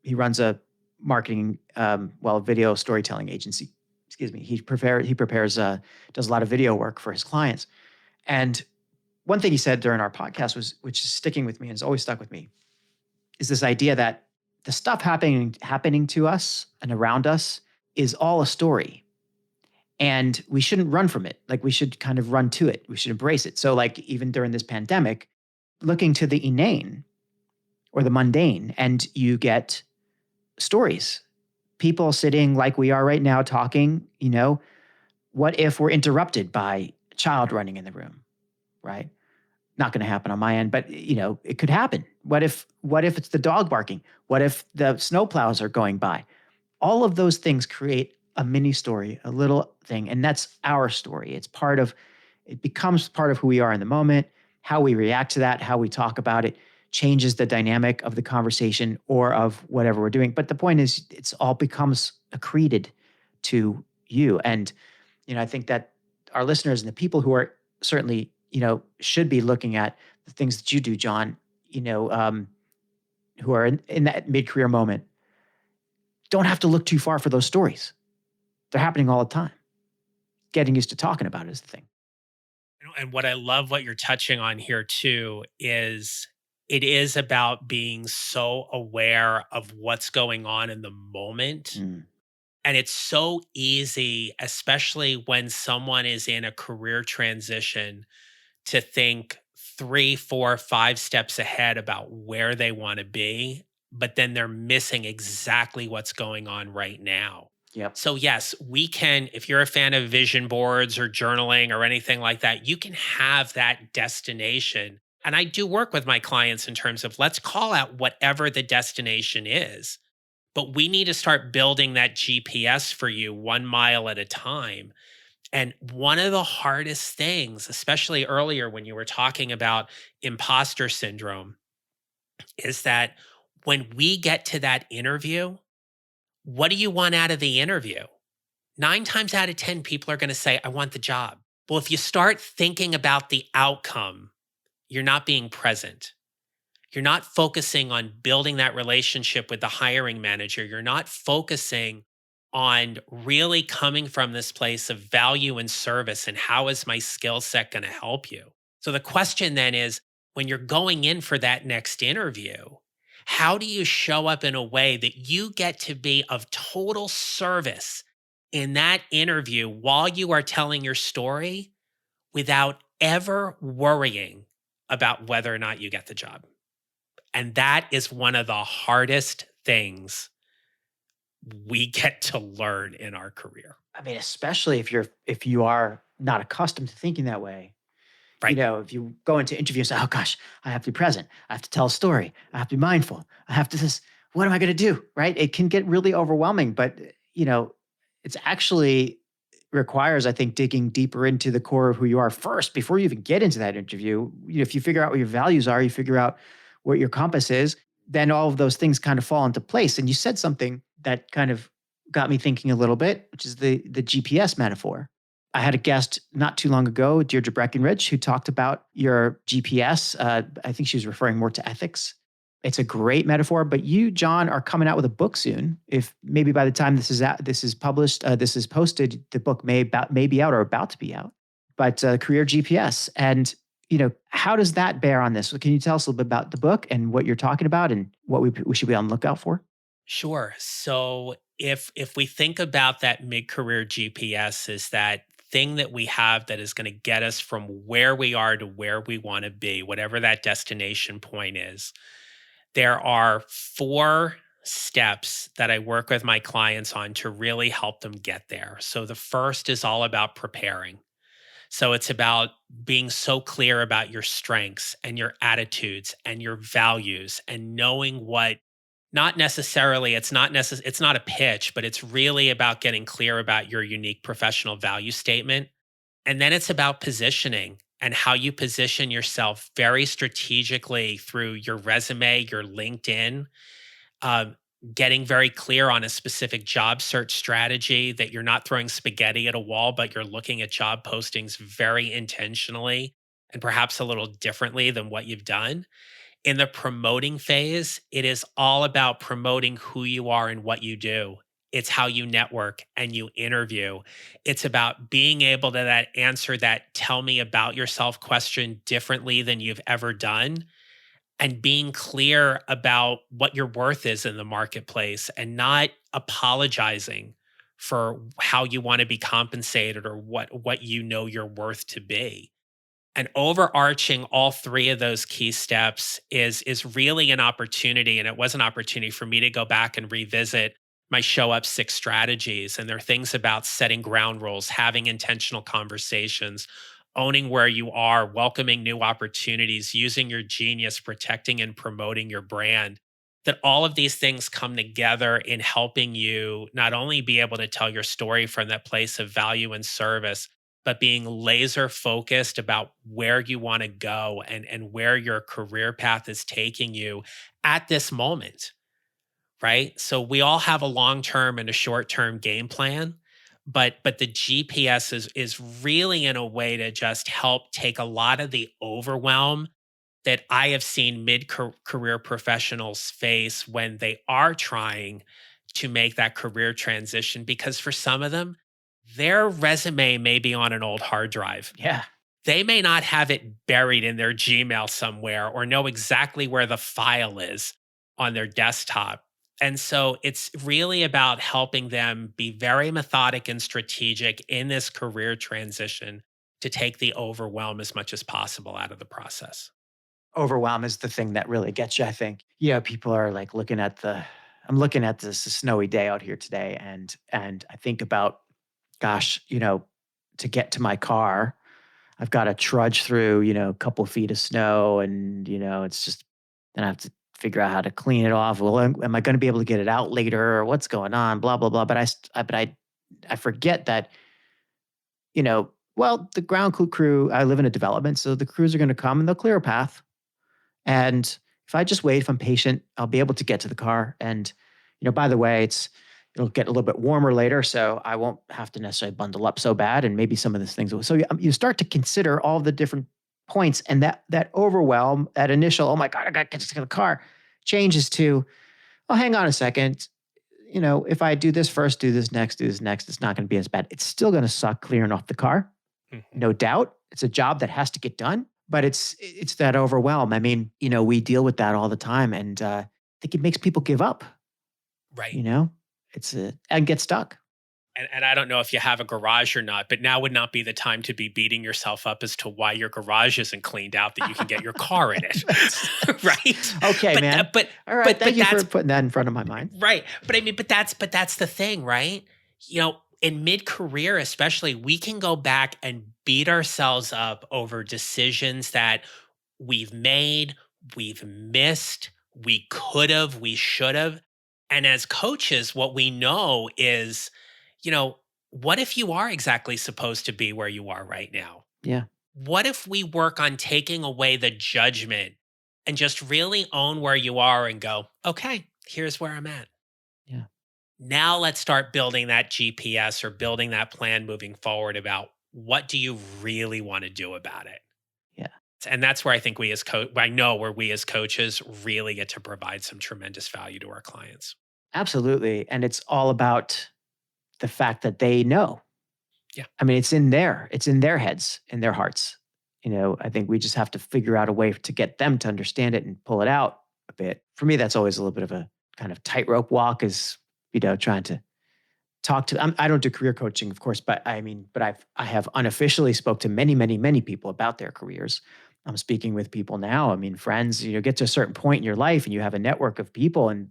he runs a marketing, video storytelling agency. Excuse me. He prepares, does a lot of video work for his clients. And one thing he said during our podcast was, which is sticking with me and has always stuck with me, is this idea that the stuff happening to us and around us is all a story, and we shouldn't run from it. Like, we should kind of run to it. We should embrace it. So, like, even during this pandemic, looking to the inane or the mundane, and you get stories. People sitting like we are right now talking, what if we're interrupted by a child running in the room, right? Not going to happen on my end, but it could happen. What if it's the dog barking? What if the snowplows are going by? All of those things create a mini story, a little thing, and that's our story. It becomes part of who we are in the moment. How we react to that, how we talk about it, changes the dynamic of the conversation or of whatever we're doing. But the point is, it's all becomes accreted to you. And I think that our listeners and the people who are certainly should be looking at the things that you do, John, who are in that mid-career moment, don't have to look too far for those stories. They're happening all the time. Getting used to talking about it is the thing. And what I love what you're touching on here too is it is about being so aware of what's going on in the moment. And it's so easy, especially when someone is in a career transition, to think 3, 4, 5 steps ahead about where they want to be, but then they're missing exactly what's going on right now. Yep. So yes, we can, if you're a fan of vision boards or journaling or anything like that, you can have that destination. And I do work with my clients in terms of, let's call out whatever the destination is, but we need to start building that GPS for you 1 mile at a time. And one of the hardest things, especially earlier when you were talking about imposter syndrome, is that when we get to that interview, what do you want out of the interview? 9 times out of 10, people are going to say, I want the job. Well, if you start thinking about the outcome, you're not being present. You're not focusing on building that relationship with the hiring manager. You're not focusing on really coming from this place of value and service and how is my skill set going to help you? So the question then is, when you're going in for that next interview, how do you show up in a way that you get to be of total service in that interview while you are telling your story without ever worrying about whether or not you get the job? And that is one of the hardest things we get to learn in our career. I mean, especially if you are not accustomed to thinking that way. Right. If you go into interviews, oh gosh, I have to be present. I have to tell a story. I have to be mindful. I have to this. What am I going to do? Right? It can get really overwhelming, but it's actually requires, I think, digging deeper into the core of who you are first before you even get into that interview. If you figure out what your values are, you figure out what your compass is, then all of those things kind of fall into place. And you said something that kind of got me thinking a little bit, which is the GPS metaphor. I had a guest not too long ago, Deirdre Breckenridge, who talked about your GPS. I think she was referring more to ethics. It's a great metaphor, but you, John, are coming out with a book soon. If maybe by the time this is published, this is posted, the book may be out or about to be out. But Career GPS, and how does that bear on this? So can you tell us a little bit about the book and what you're talking about and what we should be on the lookout for? Sure. So if we think about that mid-career GPS is that thing that we have that is going to get us from where we are to where we want to be, whatever that destination point is, there are 4 steps that I work with my clients on to really help them get there. So the first is all about preparing. So it's about being so clear about your strengths and your attitudes and your values and knowing what, not necessarily, it's not a pitch, but it's really about getting clear about your unique professional value statement. And then it's about positioning and how you position yourself very strategically through your resume, your LinkedIn, getting very clear on a specific job search strategy, that you're not throwing spaghetti at a wall, but you're looking at job postings very intentionally and perhaps a little differently than what you've done. In the promoting phase, it is all about promoting who you are and what you do. It's how you network and you interview. It's about being able to that answer that tell me about yourself question differently than you've ever done, and being clear about what your worth is in the marketplace and not apologizing for how you want to be compensated or what you know your worth to be. And overarching all three of those key steps is really an opportunity, and it was an opportunity for me to go back and revisit my show up six strategies. And there are things about setting ground rules, having intentional conversations, owning where you are, welcoming new opportunities, using your genius, protecting and promoting your brand, that all of these things come together in helping you not only be able to tell your story from that place of value and service, but being laser focused about where you want to go and where your career path is taking you at this moment, right? So we all have a long-term and a short-term game plan, but the GPS is really in a way to just help take a lot of the overwhelm that I have seen mid-career professionals face when they are trying to make that career transition, because for some of them, their resume may be on an old hard drive. Yeah. They may not have it buried in their Gmail somewhere or know exactly where the file is on their desktop. And so it's really about helping them be very methodic and strategic in this career transition to take the overwhelm as much as possible out of the process. Overwhelm is the thing that really gets you, I think. Yeah, people are like I'm looking at this snowy day out here today, and I think about, gosh, to get to my car, I've got to trudge through, a couple feet of snow, and it's just, then I have to figure out how to clean it off. Well, am I going to be able to get it out later, or what's going on? Blah blah blah. But I forget that, well, the ground crew. I live in a development, so the crews are going to come and they'll clear a path. And if I just wait, if I'm patient, I'll be able to get to the car. And, by the way, it'll get a little bit warmer later, so I won't have to necessarily bundle up so bad. And maybe some of these things will. So you start to consider all the different points, and that overwhelm, that initial, oh my God, I got to get to the car, changes to, oh, hang on a second. If I do this first, do this next, it's not going to be as bad. It's still going to suck clearing off the car. Mhm. No doubt. It's a job that has to get done, but it's that overwhelm. I mean, we deal with that all the time, and I think it makes people give up. Right. You know, and get stuck. And I don't know if you have a garage or not, but now would not be the time to be beating yourself up as to why your garage isn't cleaned out that you can get your car in it. Right. Okay, But man. but All right. but Thank you for that's putting that in front of my mind. right. But I mean, but that's the thing, right? In mid-career especially, we can go back and beat ourselves up over decisions that we've made, we've missed, we could have, we should have. And as coaches, what we know is, you know, what if you are exactly supposed to be where you are right now? Yeah. What if we work on taking away the judgment and just really own where you are and go, okay, here's where I'm at. Yeah. Now let's start building that GPS or building that plan moving forward about what do you really want to do about it. Yeah. And that's where I think I know where we as coaches really get to provide some tremendous value to our clients. Absolutely. And it's all about the fact that they know. Yeah. I mean, it's in their heads, in their hearts. I think we just have to figure out a way to get them to understand it and pull it out a bit. For me, that's always a little bit of a kind of tightrope walk, is, trying to talk to, I don't do career coaching, of course, but I have unofficially spoke to many, many, many people about their careers. I'm speaking with people now. I mean, friends, get to a certain point in your life and you have a network of people, and,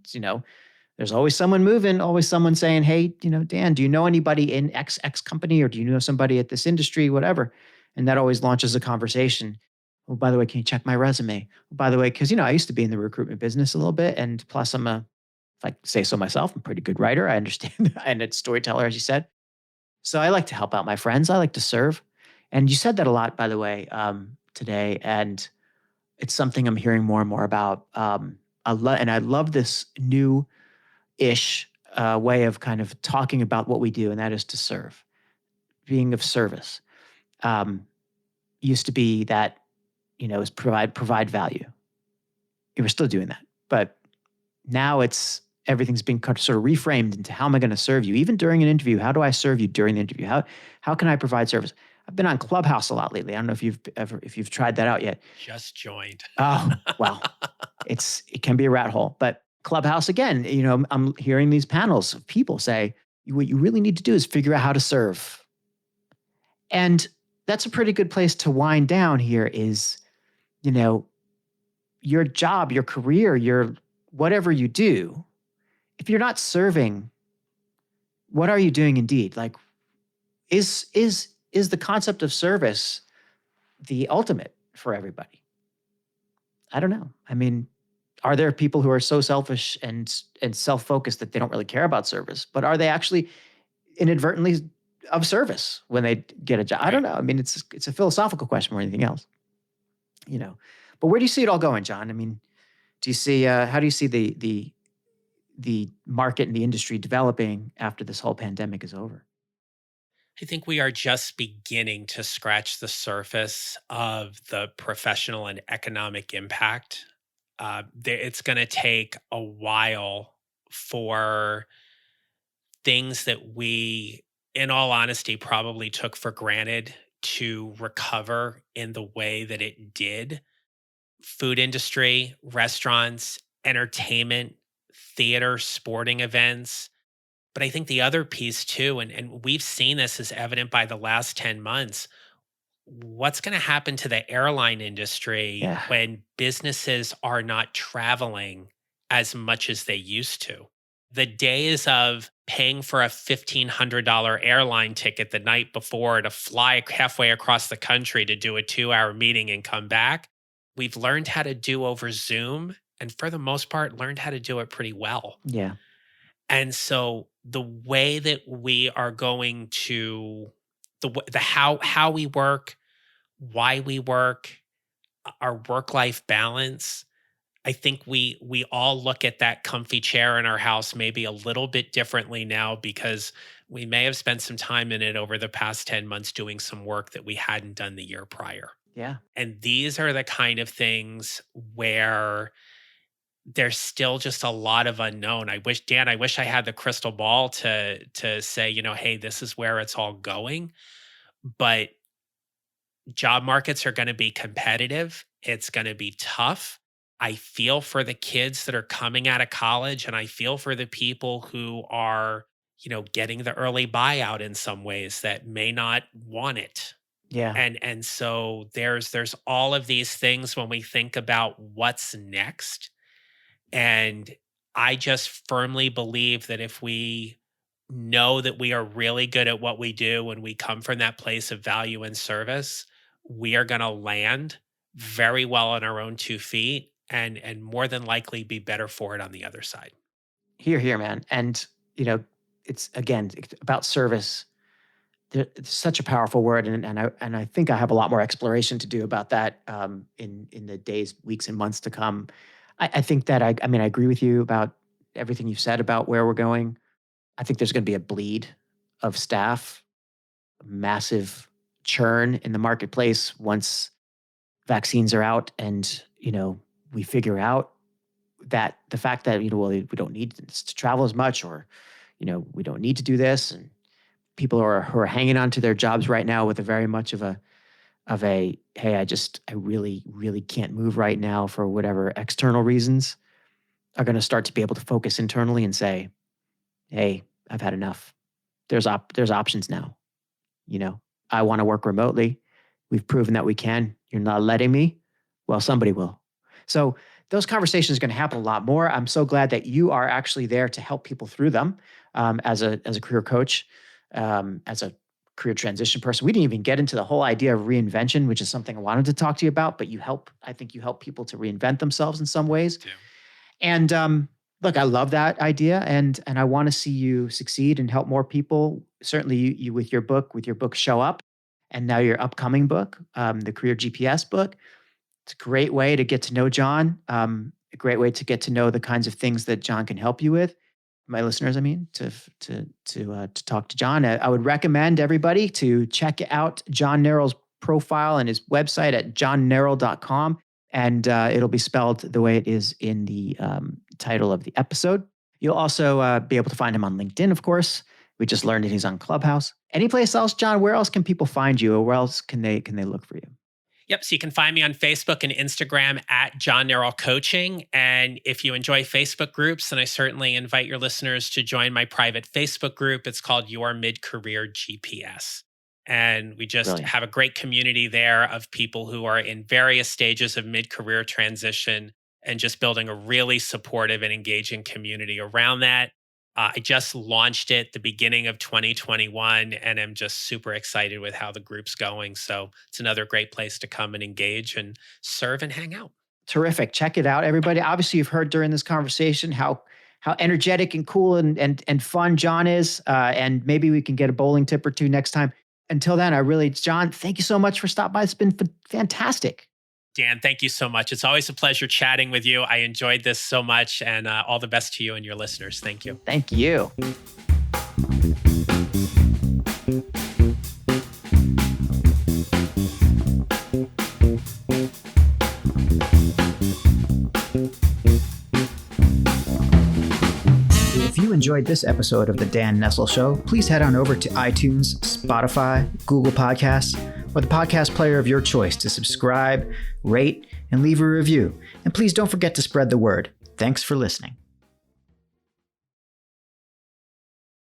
there's always someone moving, always someone saying, hey, Dan, do you know anybody in X company, or do you know somebody at this industry, whatever? And that always launches a conversation. Oh, by the way, can you check my resume? Oh, by the way, because, I used to be in the recruitment business a little bit. And plus if I say so myself, I'm a pretty good writer. I understand. And a storyteller, as you said. So I like to help out my friends. I like to serve. And you said that a lot, by the way, today. And it's something I'm hearing more and more about. And I love this new-ish way of kind of talking about what we do, and that is to serve, being of service. Um, Used to be that, is provide value. You were still doing that. But now everything's being sort of reframed into how am I going to serve you? Even during an interview, how do I serve you during the interview? How can I provide service? I've been on Clubhouse a lot lately. I don't know if you've tried that out yet. Just joined. Oh, well, it can be a rat hole. But Clubhouse, again, I'm hearing these panels of people say, what you really need to do is figure out how to serve. And that's a pretty good place to wind down here is, your job, your career, your whatever you do, if you're not serving, what are you doing indeed? Like, is the concept of service the ultimate for everybody? I don't know. I mean, are there people who are so selfish and self-focused that they don't really care about service? But are they actually inadvertently of service when they get a job? I don't know. I mean, it's a philosophical question more than anything else. But where do you see it all going, John? I mean, do you see how do you see the market and the industry developing after this whole pandemic is over? I think we are just beginning to scratch the surface of the professional and economic impact. It's going to take a while for things that we, in all honesty, probably took for granted to recover in the way that it did. Food industry, restaurants, entertainment, theater, sporting events. But I think the other piece too, and we've seen this as evident by the last 10 months, what's going to happen to the airline industry Yeah. when businesses are not traveling as much as they used to? The days of paying for a $1,500 airline ticket the night before to fly halfway across the country to do a 2-hour meeting and come back, we've learned how to do over Zoom, and for the most part, learned how to do it pretty well. Yeah. And so the way that we are going to the how we work, why we work, our work-life balance, I think we all look at that comfy chair in our house maybe a little bit differently now because we may have spent some time in it over the past 10 months doing some work that we hadn't done the year prior. Yeah. And these are the kind of things where there's still just a lot of unknown. I wish I had the crystal ball to say, hey, this is where it's all going. But job markets are going to be competitive. It's going to be tough. I feel for the kids that are coming out of college, and I feel for the people who are, getting the early buyout in some ways that may not want it. Yeah. And so there's all of these things when we think about what's next. And I just firmly believe that if we know that we are really good at what we do and we come from that place of value and service, we are going to land very well on our own 2 feet and more than likely be better for it on the other side. Here, man. And, it's about service. It's such a powerful word, and I think I have a lot more exploration to do about that in the days, weeks, and months to come. I think that I agree with you about everything you've said about where we're going. I think there's going to be a bleed of staff, massive churn in the marketplace once vaccines are out, and we figure out that the fact that we don't need to travel as much, or we don't need to do this, and people who are hanging on to their jobs right now with a very much of a hey, I really can't move right now for whatever external reasons, are going to start to be able to focus internally and say, hey, I've had enough. There's options now. I want to work remotely. We've proven that we can. You're not letting me. Well, somebody will. So those conversations are going to happen a lot more. I'm so glad that you are actually there to help people through them as a career coach, as a career transition person. We didn't even get into the whole idea of reinvention, which is something I wanted to talk to you about, but I think you help people to reinvent themselves in some ways. Too. And look, I love that idea, and I want to see you succeed and help more people. Certainly you with your book Show Up, and now your upcoming book, the Career GPS book. It's a great way to get to know John, a great way to get to know the kinds of things that John can help you with. My listeners, to talk to John. I would recommend everybody to check out John Neral's profile and his website at johnneral.com. and it'll be spelled the way it is in the title of the episode. You'll also be able to find him on LinkedIn, of course. We just learned that he's on Clubhouse. Any place else, John? Where else can people find you, or where else can they look for you? Yep. So you can find me on Facebook and Instagram at John Neral Coaching. And if you enjoy Facebook groups, then I certainly invite your listeners to join my private Facebook group. It's called Your Mid-Career GPS. And we just have a great community there of people who are in various stages of mid-career transition and just building a really supportive and engaging community around that. I just launched it the beginning of 2021, and I'm just super excited with how the group's going. So it's another great place to come and engage and serve and hang out. Terrific. Check it out, everybody. Obviously, you've heard during this conversation how energetic and cool and fun John is. And maybe we can get a bowling tip or two next time. Until then, John, thank you so much for stopping by. It's been fantastic. Dan, thank you so much. It's always a pleasure chatting with you. I enjoyed this so much, and all the best to you and your listeners. Thank you. Thank you. If you enjoyed this episode of The Dan Nessel Show, please head on over to iTunes, Spotify, Google Podcasts, or the podcast player of your choice to subscribe, rate, and leave a review. And please don't forget to spread the word. Thanks for listening.